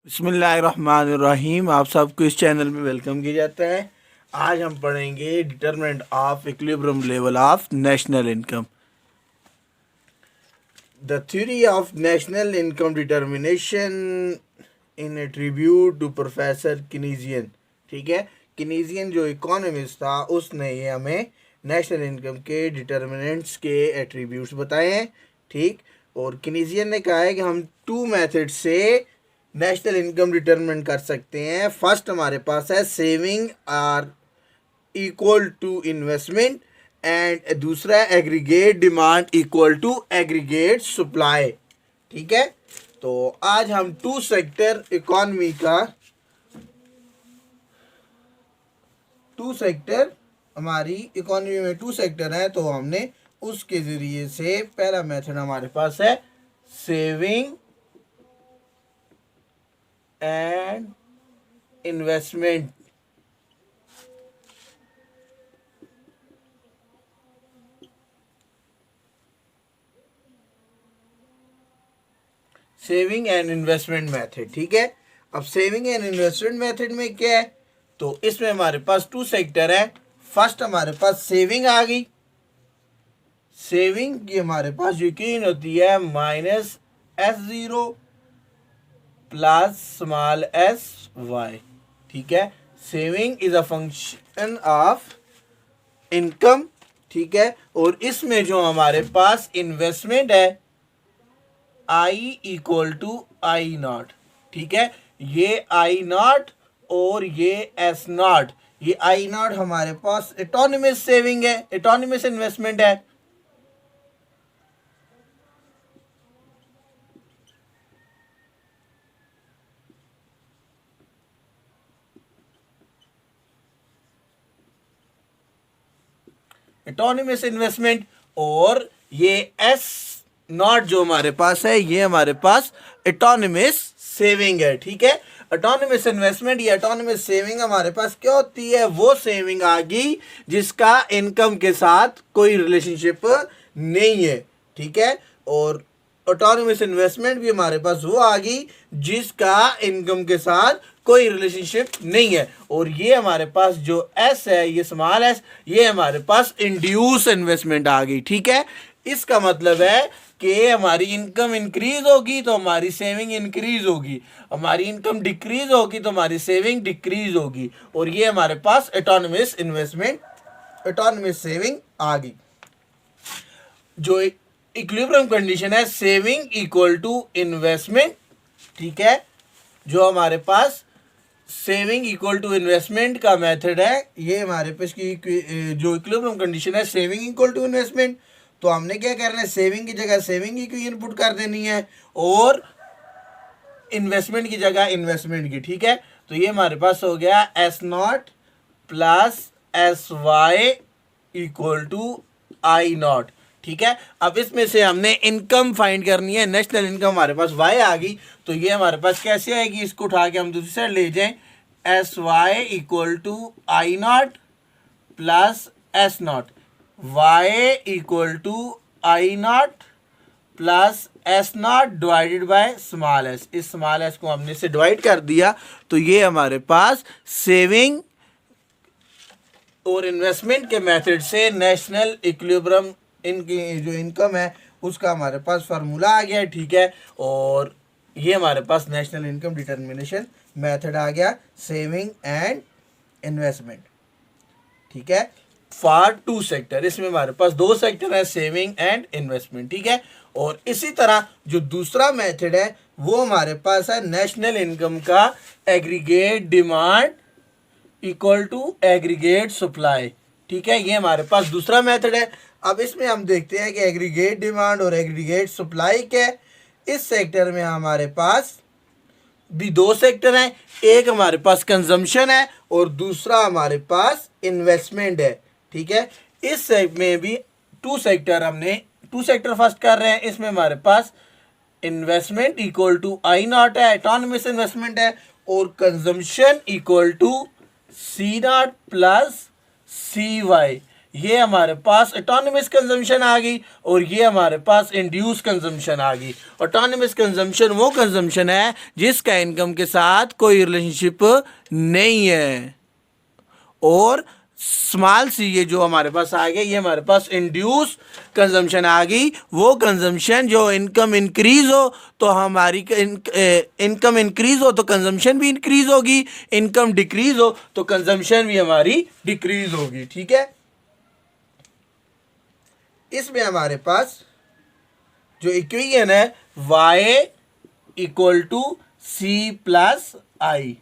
बिस्मिल्लाहिर्रहमानिर्रहीम। आप सबको इस चैनल में वेलकम किया जाता है। आज हम पढ़ेंगे determinant of equilibrium level of national income. The theory of national income determination in attribute to professor Keynesian. ठीक है, किनीजियन जो इकोनॉमिस्ट था उसने ये हमें नेशनल इनकम के डिटर्मिनेंट्स के एट्रीब्यूट्स बताए हैं। ठीक, और किनीजियन ने कहा है कि हम टू मेथड से नेशनल इनकम डिटरमिन कर सकते हैं। फर्स्ट हमारे पास है saving are equal to investment and दूसरा है aggregate demand equal to aggregate supply. ठीक है, तो आज हम टू सेक्टर इकोनॉमी का हमारी इकोनॉमी में टू सेक्टर है, तो हमने उसके ज़रिए से पहला मेथड हमारे पास है saving and investment. Saving and investment method. ठीक है, अब सेविंग एंड इन्वेस्टमेंट मेथड में क्या है, तो इसमें हमारे पास टू सेक्टर है। फर्स्ट हमारे पास सेविंग आ गई। सेविंग की हमारे पास यकीन होती है -S0 प्लस स्मॉल sy। ठीक है, saving is a function of income. ठीक है, और इसमें जो हमारे पास इन्वेस्टमेंट है I equal to I naught. ठीक है, ये आई नॉट और ये एस नॉट, ये आई नॉट हमारे पास एटोनमस सेविंग है, एटोनमस इन्वेस्टमेंट है। एटोनमस इन्वेस्टमेंट, और ये एस नॉट जो हमारे पास है ये हमारे पास एटोनमस सेविंग है। ठीक है, एटोनमस इन्वेस्टमेंट या एटोनमस सेविंग हमारे पास क्या होती है, वो सेविंग आ गई जिसका इनकम के साथ कोई रिलेशनशिप नहीं है। ठीक है, और ऑटोनमस इन्वेस्टमेंट भी हमारे पास वो आ गई जिसका इनकम के साथ कोई रिलेशनशिप नहीं है। और ये हमारे पास जो एस है, ये स्मॉल एस, ये हमारे पास इंड्यूस इन्वेस्टमेंट आ गई। ठीक है, इसका मतलब है कि हमारी इनकम इंक्रीज होगी तो हमारी सेविंग इंक्रीज होगी, हमारी इनकम डिक्रीज होगी तो हमारी सेविंग डिक्रीज होगी। और ये हमारे पास एटोनमस इन्वेस्टमेंट, एटोनमस सेविंग आ गई। जो इक्विलिब्रियम कंडीशन है सेविंग इक्वल टू इन्वेस्टमेंट। ठीक है, जो हमारे पास सेविंग इक्वल टू इन्वेस्टमेंट का मेथड है, ये हमारे पास की जो इक्विलिब्रियम कंडीशन है सेविंग इक्वल टू इन्वेस्टमेंट, तो हमने क्या करना है, सेविंग की जगह सेविंग की इनपुट कर देनी है और इन्वेस्टमेंट की जगह इन्वेस्टमेंट की। ठीक है, तो ये हमारे पास हो गया S naught plus S Y equal to I naught. ठीक है, अब इसमें से हमने इनकम फाइंड करनी है, नेशनल इनकम हमारे पास वाई आ गई, तो ये हमारे पास कैसे आएगी, इसको उठा के हम दूसरी साइड ले जाएं, S Y equal to I not plus S naught, Y equal to I not plus S naught divided by small S. इस स्मॉल एस को हमने से डिवाइड कर दिया, तो ये हमारे पास सेविंग और इन्वेस्टमेंट के मेथड से नेशनल इक्विलिब्रियम इनकी जो इनकम है उसका हमारे पास फार्मूला आ गया। ठीक है, और ये हमारे पास नेशनल इनकम डिटर्मिनेशन मेथड आ गया, सेविंग एंड इन्वेस्टमेंट। ठीक है, फॉर टू सेक्टर, इसमें हमारे पास दो सेक्टर है, सेविंग एंड इन्वेस्टमेंट। ठीक है, और इसी तरह जो दूसरा मेथड है वो हमारे पास है नेशनल इनकम का aggregate demand equal to aggregate supply. ठीक है, ये हमारे पास दूसरा मेथड है। अब इसमें हम देखते हैं कि एग्रीगेट डिमांड और एग्रीगेट सप्लाई क्या है। इस सेक्टर में हमारे पास भी दो सेक्टर हैं, एक हमारे पास कंजम्पशन है और दूसरा हमारे पास इन्वेस्टमेंट है। ठीक है, इस में भी टू सेक्टर, हमने टू सेक्टर फर्स्ट कर रहे हैं। इसमें हमारे पास investment equal to I nought है, एटोनमस इन्वेस्टमेंट है, और consumption equal to C not plus C Y, ये हमारे पास ऑटोनोमस कंजम्पशन आ गई और ये हमारे पास इंड्यूस कंजम्पशन आ गई। ऑटोनोमस कंजम्पशन वो कंजम्पशन है जिसका इनकम के साथ कोई रिलेशनशिप नहीं है। और स्मॉल सी ये जो हमारे पास आ गया, ये हमारे पास इंड्यूस कंजम्पशन आ गई। वो कंजम्पशन जो इनकम इंक्रीज हो तो हमारी इनकम इंक्रीज हो तो कंजम्पशन भी इंक्रीज होगी, इनकम डिक्रीज हो तो कंजम्पशन भी हमारी डिक्रीज होगी। ठीक है, इसमें हमारे पास जो इक्वेशन है y equal to C plus I.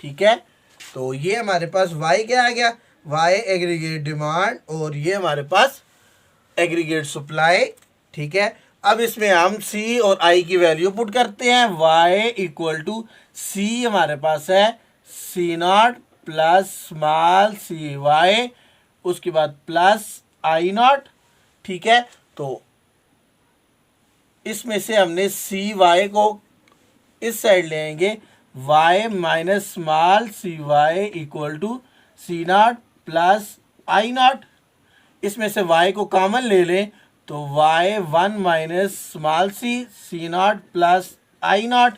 ठीक है, तो ये हमारे पास y क्या आ गया, y एग्रीगेट डिमांड और ये हमारे पास एग्रीगेट सप्लाई। ठीक है, अब इसमें हम c और i की वैल्यू पुट करते हैं। y इक्वल टू c हमारे पास है C not plus small C Y, उसके बाद प्लस आई नॉट। ठीक है, तो इसमें से हमने सी वाई को इस साइड ले आएंगे, y minus small C Y equal to C not plus I nought. इसमें से y को कॉमन ले लें तो y one minus small C not plus I nought.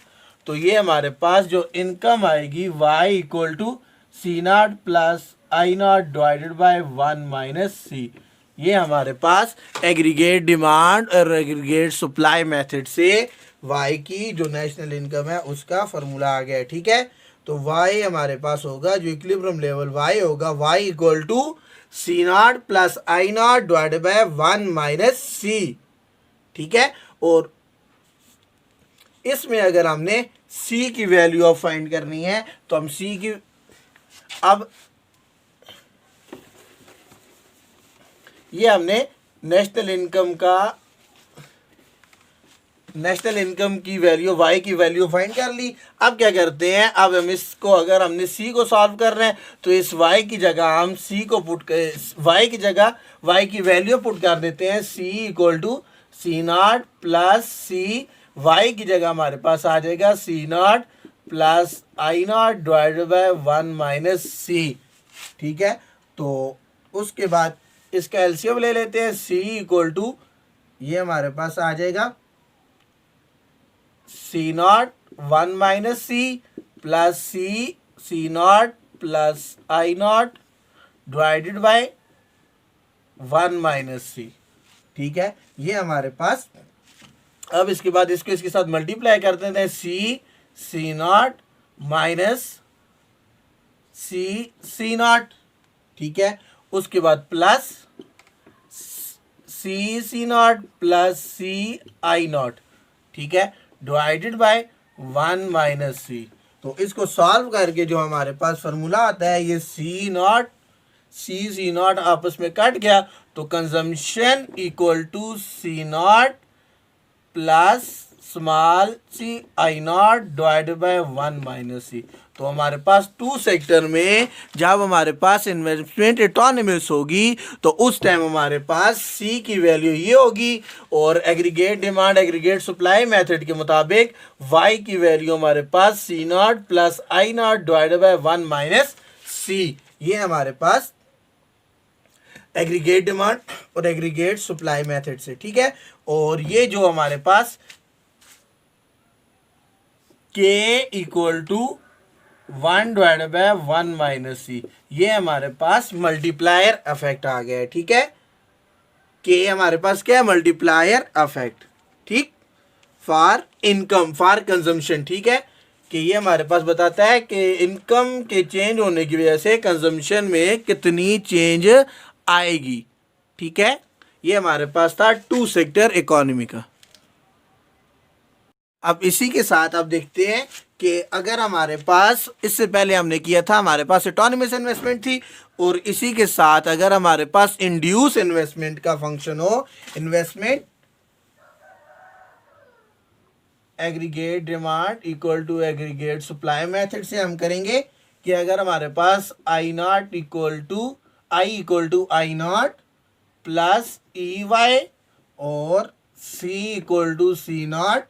तो ये हमारे पास जो इनकम आएगी y equal to C not plus I nought divided by one minus C. ये हमारे पास एग्रीगेट डिमांड और एग्रीगेट सप्लाई मेथड से y की जो नेशनल इनकम है उसका फार्मूला आ गया है। ठीक है, तो y हमारे पास होगा जो इक्विलिब्रियम लेवल y होगा y equal to C not plus I nought divided by one minus C. ठीक है, और इसमें अगर हमने c की वैल्यू ऑफ फाइंड करनी है तो हम c की, अब ये हमने नेशनल इनकम की वैल्यू y की वैल्यू फाइंड कर ली। अब क्या करते हैं, अब हम इसको, अगर हमने c को सॉल्व कर रहे हैं तो इस y की जगह हम c को y की जगह y की वैल्यू पुट कर देते हैं। c equal to C not plus C, y की जगह हमारे पास आ जाएगा C not plus I nought divided by one minus C. ठीक है, तो उसके बाद इसका एलसीएम ले लेते हैं। c इक्वल टू ये हमारे पास आ जाएगा C nought one minus C plus C not plus I nought divided by one minus C. ठीक है, ये हमारे पास, अब इसके बाद इसको इसके साथ मल्टीप्लाई कर देते हैं। C naught minus C naught. ठीक है, उसके बाद plus C not plus C I naught. ठीक है, divided by one minus C. तो इसको सॉल्व करके जो हमारे पास फार्मूला आता है, ये सी नॉट आपस में कट गया तो consumption equal to C not plus small C I nought divided by one minus C. तो हमारे पास टू सेक्टर में जब हमारे पास इन्वेस्टमेंट ऑटोनोमस होगी तो उस टाइम हमारे पास सी की वैल्यू ये होगी और aggregate demand aggregate supply method के मुताबिक वाई की वैल्यू हमारे पास C not plus I nought divided by one minus C. ये हमारे पास एग्रीगेट डिमांड और एग्रीगेट सप्लाई मेथड से। ठीक है, और ये जो हमारे पास k equal to one divided by one minus C, ये हमारे पास मल्टीप्लायर इफेक्ट आ गया है। ठीक है, k हमारे पास क्या है, मल्टीप्लायर इफेक्ट। ठीक, फॉर इनकम फॉर कंजम्पशन। ठीक है, कि ये हमारे पास बताता है कि इनकम के चेंज होने की वजह से कंजम्पशन में कितनी चेंज आएगी। ठीक है, ये हमारे पास था टू सेक्टर इकोनॉमी का। अब इसी के साथ आप देखते हैं कि अगर हमारे पास, इससे पहले हमने किया था हमारे पास ऑटोनोमस इन्वेस्टमेंट थी, और इसी के साथ अगर हमारे पास इंड्यूस इन्वेस्टमेंट का फंक्शन हो, investment aggregate demand equal to aggregate supply method से हम करेंगे कि अगर हमारे पास I equal to I not plus E Y और C equal to C not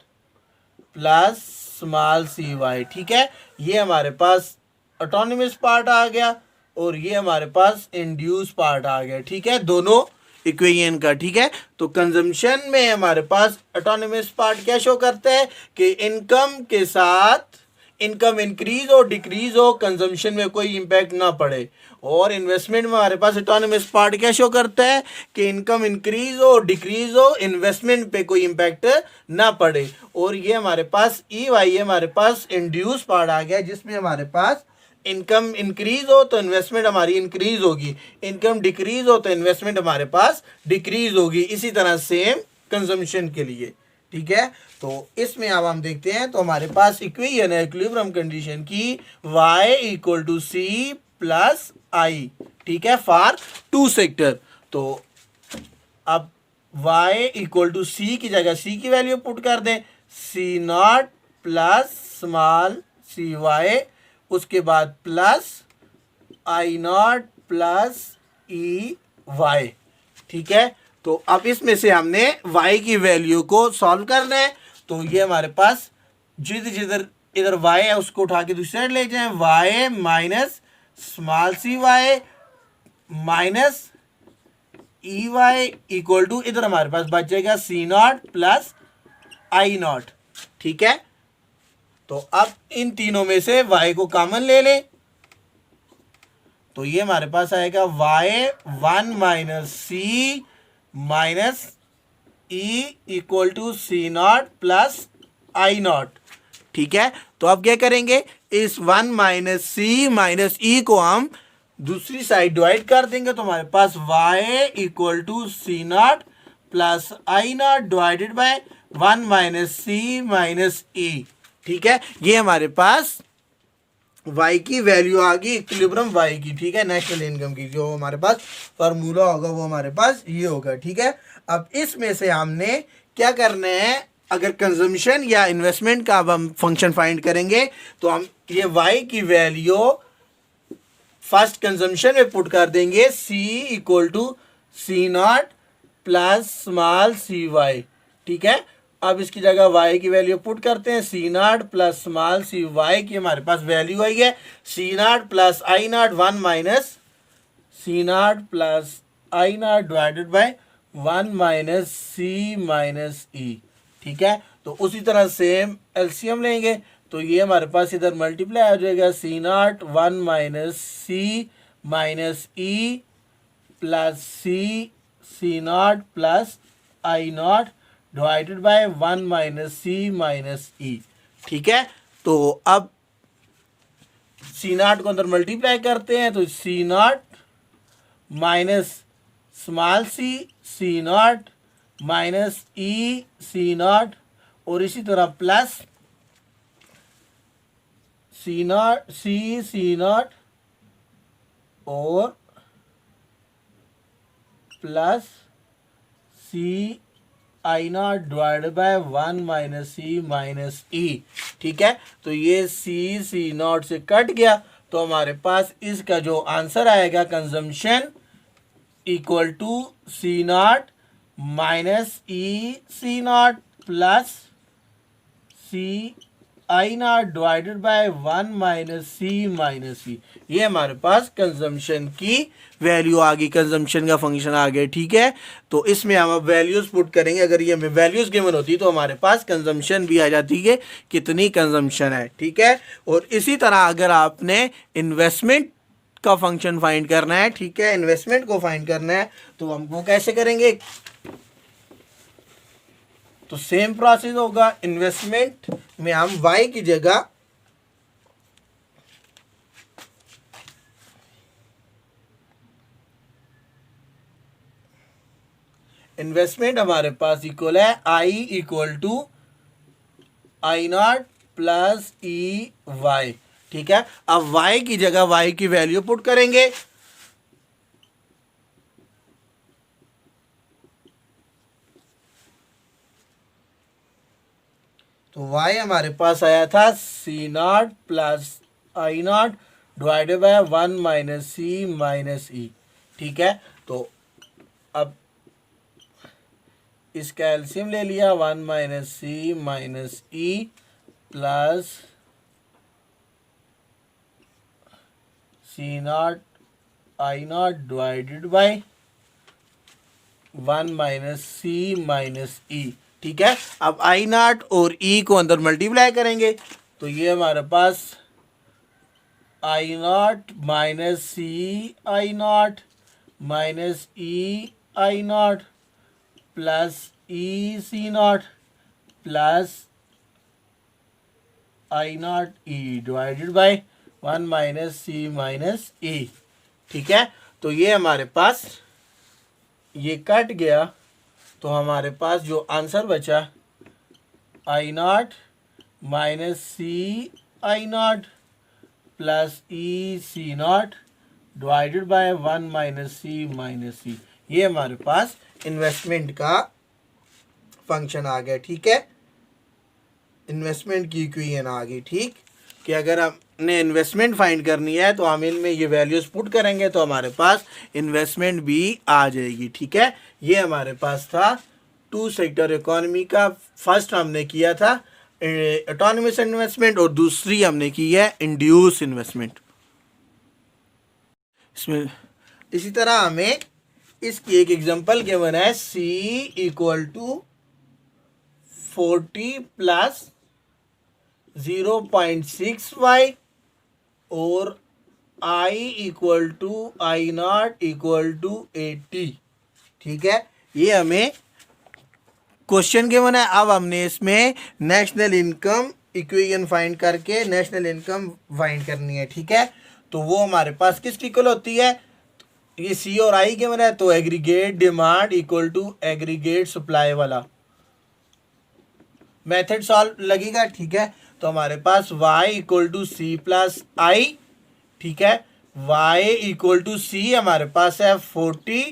plus small C Y. ठीक है, ये हमारे पास ऑटोनोमस पार्ट आ गया और ये हमारे पास इंड्यूस पार्ट आ गया, ठीक है, दोनों इक्वेशन का, ठीक है। तो कंजम्पशन में हमारे पास ऑटोनोमस पार्ट क्या शो करता है कि इनकम के साथ इनकम इंक्रीज और डिक्रीज हो, कंजम्पशन में कोई इम्पैक्ट ना पड़े। और इन्वेस्टमेंट में हमारे पास ऑटोनोमस पार्ट क्या शो करता है कि इनकम इंक्रीज हो डिक्रीज हो, इन्वेस्टमेंट पे कोई इम्पैक्ट ना पड़े। और ये हमारे पास EY हमारे पास इंड्यूस पार्ट आ गया, जिसमें हमारे पास इनकम इंक्रीज हो तो इन्वेस्टमेंट हमारी इंक्रीज होगी, इनकम डिक्रीज हो तो इन्वेस्टमेंट हमारे पास डिक्रीज होगी। इसी तरह सेम कंजम्पशन के लिए, ठीक है। तो इसमें अब हम देखते हैं, तो हमारे पास इक्वेशन है इक्विलिब्रियम कंडीशन की y equal to C plus I, ठीक है, फॉर 2 सेक्टर। तो अब y इक्वल टू C की जगह C की वैल्यू पुट कर दें, C0 प्लस स्मॉल cy, उसके बाद प्लस I0 प्लस EY, ठीक है। तो अब इसमें से हमने y की वैल्यू को सॉल्व करना है। तो ये हमारे पास जिधर जिधर इधर y है उसको उठा के दूसरी साइड ले जाएं, y minus small cy minus EY equal to इधर हमारे पास बच जाएगा C0 प्लस I0, ठीक है। तो अब इन तीनों में से y को कॉमन ले लें, तो ये हमारे पास आएगा y1 minus C minus E equal to C0 plus I0, ठीक है। तो अब क्या करेंगे, इस 1 माइनस C माइनस E को हम दूसरी साइड डिवाइड कर देंगे, तो हमारे पास y equal to C0 plus I0 divided by 1 minus C minus E, ठीक है। ये हमारे पास y की वैल्यू आ गई इक्विलिब्रियम y की, ठीक है, नेशनल इनकम की। जो हमारे पास फार्मूला होगा वो हमारे पास ये होगा, ठीक है। अब इसमें से हमने क्या करना है, अगर कंजम्पशन या इन्वेस्टमेंट का अब हम फंक्शन फाइंड करेंगे, तो हम ये y की वैल्यू फर्स्ट कंजम्पशन में पुट कर देंगे, C equal to C0 plus small cy, ठीक है। अब इसकी जगह y की वैल्यू पुट करते हैं, C0 प्लस स्मॉल cy की हमारे पास वैल्यू आई है C0 plus I0 1 minus C0 plus I0 divided by 1 minus C minus E, ठीक है। तो उसी तरह सेम एलसीएम लेंगे, तो ये हमारे पास इधर मल्टीप्लाई हो जाएगा C0 1 minus C minus E plus C0 plus I0 divided by 1 minus C minus E, ठीक है। तो अब C0 को अंदर मल्टीप्लाई करते हैं, तो C0 minus small C0 minus E C0 और इसी तरह प्लस C0 और plus I0 divided by 1 minus C minus E, ठीक है। तो ये C0 से कट गया, तो हमारे पास इसका जो आंसर आएगा consumption equal to C0 minus E C0 plus I0 divided by 1 minus C minus E। ये हमारे पास कंजम्पशन की वैल्यू आ गई, कंजम्पशन का फंक्शन आ गया, ठीक है। तो इसमें हम अब वैल्यूज पुट करेंगे, अगर ये वैल्यूज गिवन होती तो हमारे पास कंजम्पशन भी आ जाती है, कितनी कंजम्पशन है, ठीक है। और इसी तरह अगर आपने इन्वेस्टमेंट का फंक्शन फाइंड करना है, ठीक है, इन्वेस्टमेंट को फाइंड करना है, तो हम वो कैसे करेंगे, तो सेम प्रोसेस होगा। इन्वेस्टमेंट में हम y की जगह इन्वेस्टमेंट हमारे पास इक्वल है I equal to I0 plus EY, ठीक है। अब y की जगह y की वैल्यू पुट करेंगे, तो y हमारे पास आया था C0 plus I0 divided by 1 minus C minus E, ठीक है। तो अब इसका एलसीएम ले लिया, 1 minus C minus E plus C0 I nought divided by 1 minus C minus E. ठीक है, अब आई नॉट और ई को अंदर मल्टीप्लाई करेंगे तो ये हमारे पास I nought minus C I nought minus E I not plus E C not plus I nought E divided by 1 minus C minus E. ठीक है, तो ये हमारे पास ये कट गया तो हमारे पास जो आंसर बचा I nought minus C I not plus E C nought divided by 1 minus C minus C. ये हमारे पास इन्वेस्टमेंट का फंक्शन आ गया। ठीक है, इन्वेस्टमेंट की इक्वेशन आ गई। ठीक, कि अगर हमने इन्वेस्टमेंट फाइंड करनी है तो हम इनमें ये वैल्यूज पुट करेंगे तो हमारे पास इन्वेस्टमेंट भी आ जाएगी। ठीक है, ये हमारे पास था टू सेक्टर इकोनॉमी का। फर्स्ट हमने किया था ऑटोनमस इन्वेस्टमेंट और दूसरी हमने की है इंड्यूस इन्वेस्टमेंट। इसमें इसी तरह हमें इसकी एक एग्जांपल गिवन है C equal to 40 plus 0.6y और I equal to I naught equal to 80। ठीक है, ये हमें क्वेश्चन गिवन है। अब हमने इसमें नेशनल इनकम इक्वेशन फाइंड करके नेशनल इनकम फाइंड करनी है। ठीक है, तो वो हमारे पास किसकी इक्वल होती है, ये सी और आई गिवन है तो aggregate demand equal to aggregate supply वाला मेथड सॉल्व लगेगा। ठीक है, तो हमारे पास y equal to C plus I. ठीक है, y इक्वल टू सी हमारे पास है 40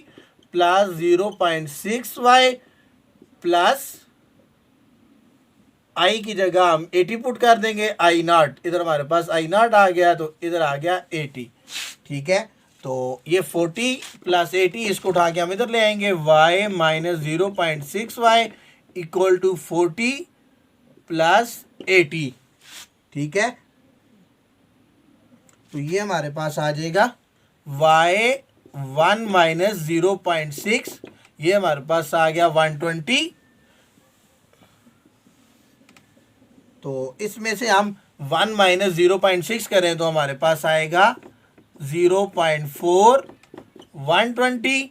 प्लस 0.6y प्लस आई की जगह हम 80 पुट कर देंगे। आई नॉट इधर हमारे पास आई नॉट आ गया तो इधर आ गया 80। ठीक है, तो ये 40 प्लस 80 इसको उठा के हम इधर ले आएंगे y minus 0.6y equal to 40 plus 80। ठीक है, तो ये हमारे पास आ जाएगा y 1 माइनस 0.6, ये हमारे पास आ गया 120। तो इसमें से हम 1 माइनस 0.6 करें तो हमारे पास आएगा 0.4 120।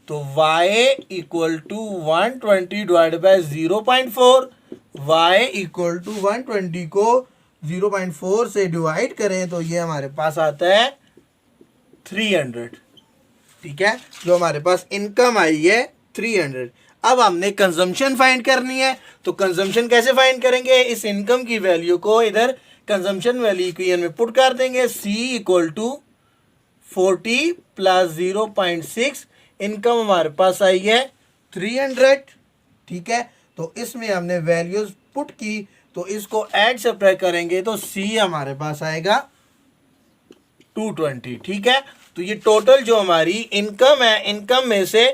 तो y equal to 120 divide by 0.4, y equal to 120 को 0.4 से डिवाइड करें तो ये हमारे पास आता है 300। ठीक है, जो हमारे पास इनकम आई है 300। अब हमने कंजम्पशन फाइंड करनी है तो कंजम्पशन कैसे फाइंड करेंगे, इस इनकम की वैल्यू को इधर कंजम्पशन वैल्यू इक्वेशन में पुट कर देंगे। c equal to 40 plus 0.6, income हमारे पास आई है 300। ठीक है, तो इसमें हमने वैल्यूज पुट की तो इसको ऐड सब्ट्रैक्ट करेंगे तो c हमारे पास आएगा 220। ठीक है, तो ये टोटल जो हमारी इनकम है, इनकम में से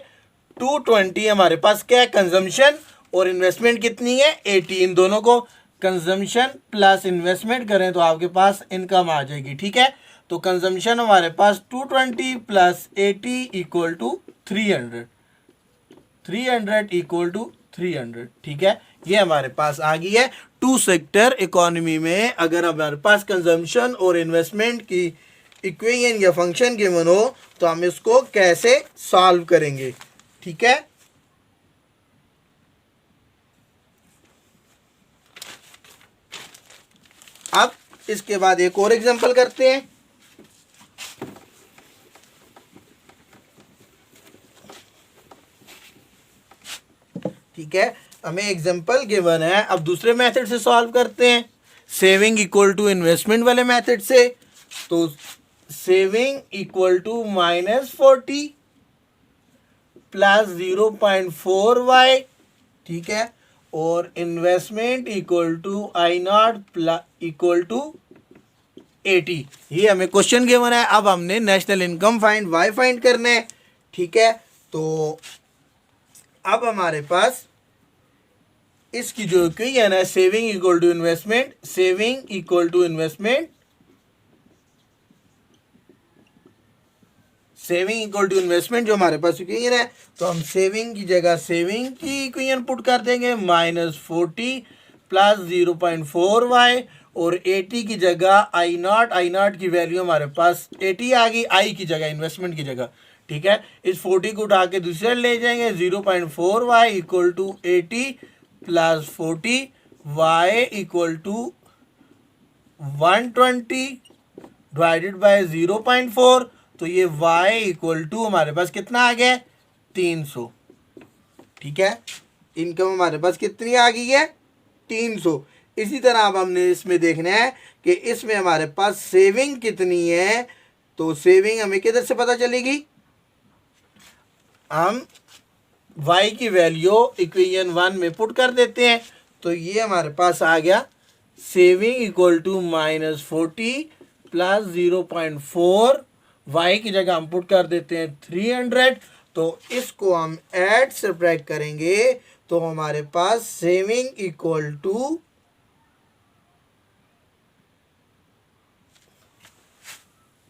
220 हमारे पास क्या है, कंजम्पशन और इन्वेस्टमेंट कितनी है 80। इन दोनों को कंजम्पशन प्लस इन्वेस्टमेंट करें तो आपके पास इनकम आ जाएगी। ठीक है, तो कंजम्पशन हमारे पास 220 plus 80 equal to 300, 300 equal to 300। ठीक है, ये हमारे पास आ गई है टू सेक्टर इकोनॉमी में। अगर हमारे पास कंजम्पशन और इन्वेस्टमेंट की इक्वेशन या फंक्शन गिवन हो तो हम इसको कैसे सॉल्व करेंगे। ठीक है, अब इसके बाद एक और एग्जांपल करते हैं। ठीक है, हमें एग्जांपल गिवन है, अब दूसरे मेथड से सॉल्व करते हैं, सेविंग इक्वल टू इन्वेस्टमेंट वाले मेथड से। तो saving equal to -40 plus 0.4y। ठीक है, और investment equal to I naught equal to 80। ये हमें क्वेश्चन गिवन है। अब हमने national income find y find करना है। ठीक है, तो अब हमारे पास इसकी जो इक्वेशन है saving equal to investment, saving equal to investment, saving equal to investment जो हमारे पास इक्वेशन है, तो हम सेविंग की जगह सेविंग की इक्वेशन पुट कर देंगे -40 प्लस 0.4y, और 80 की जगह I0 की वैल्यू हमारे पास 80 आ गई, आई की जगह इन्वेस्टमेंट की जगह, ठीक है। इस 40 को उठा के दूसरे ले जाएंगे, 0.4y equal to 80 plus 40y equal to 120 divided by 0.4, तो ये y इक्वल टू हमारे पास कितना आ गया, 300, ठीक है। इनकम हमारे पास कितनी आ गई है, 300। इसी तरह अब हमने इसमें देखना है कि इसमें हमारे पास सेविंग कितनी है, तो सेविंग हमें किधर से पता चलेगी, हम y की वैल्यू इक्वेशन 1 में पुट कर देते हैं, तो ये हमारे पास आ गया saving equal to -40 plus 0.4, y की जगह हम पुट कर देते हैं 300, तो इसको हम ऐड सब्ट्रैक्ट करेंगे तो हमारे पास saving equal to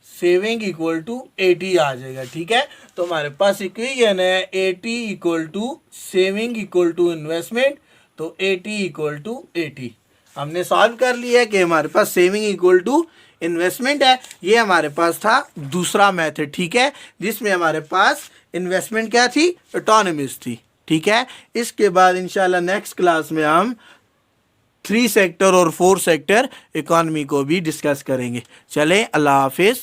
saving equal to 80 आ जाएगा, ठीक है। तो हमारे पास इक्वेशन है 80 equal to saving equal to investment, तो 80 इक्वल टू 80 हमने सॉल्व कर लिया है कि हमारे पास सेविंग इक्वल टू इन्वेस्टमेंट है। ये हमारे पास था दूसरा मेथड, ठीक है, जिसमें हमारे पास इन्वेस्टमेंट क्या थी, ऑटोनॉमस थी, ठीक है। इसके बाद इंशाल्लाह नेक्स्ट क्लास में हम 3 सेक्टर और 4 सेक्टर इकॉनमी को भी डिस्कस करेंगे। चलें, अल्लाह हाफिज़।